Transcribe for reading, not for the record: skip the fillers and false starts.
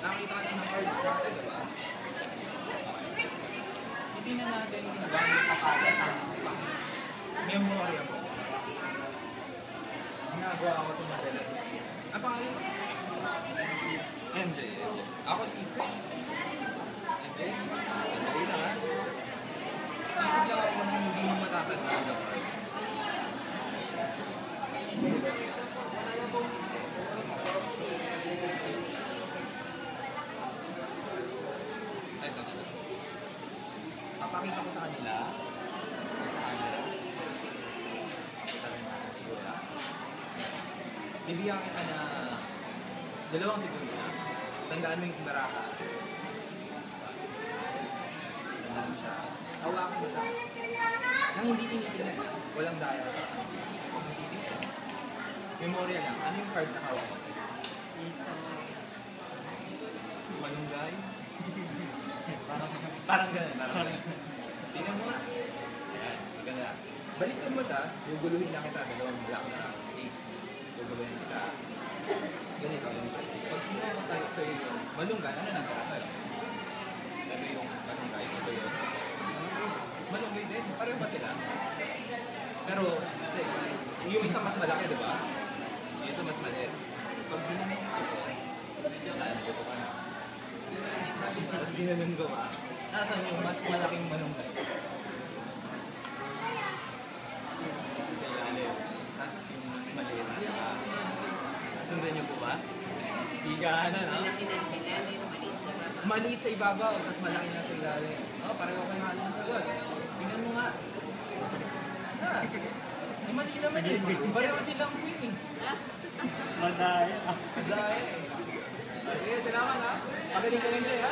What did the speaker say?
nakita ka ng cards natin, diba? Hindi na natin ginagamit pa kaya sa memorya mo. Ginagawa ko ito madalas. Ang pangalan mo? MJ. Ako si Chris. MJ. Madali lang ha. Isip lang ako na hindi mo matatandaan na part. Ito. Papakita ko sa kanila. Sa camera. Pakita rin natin sa iyo. Bibigyan kita na 2 segundo na. Tandaan mo yung baraka. Tandaan mo siya. Hawakan mo siya. Nang hindi tinitingnan na, walang daya. Huwag hindi tinitingnan. Memorya lang. Ano yung card na hawak mo? Isang malunggay. Parang gano'n. Tingnan mo nga. Ayan. Ganda. Balikan mo siya. Guguluhin lang kita. 2 black na ace. Guguluhin kita. Ganito. Pag sinabi tayo sa iyo, malunggay, ano nang sa'yo? Ito yung malunggay. Ito yun. Malunggay din. Pareho ba sila? Pero, kasi, yung isa mas malaki, di ba? Yung isa mas maliit. Pag ginanong ko ito, ito ka na. Tapos ginanong ko ka. Nasaan yung mas malaking malunggay? Sa ilalim. Tapos yung mas maliit. Sundan niyo po ba? Higaan na, no? Maliit sa ibabaw, tapos malaki na sa ilalim. Pareho kayo nga sa sagot. Tingnan mo nga. Mali naman eh. Pareho silang queen eh. Madaya. Madaya eh. Okay, salamat ha. Pagaling ka rin ha.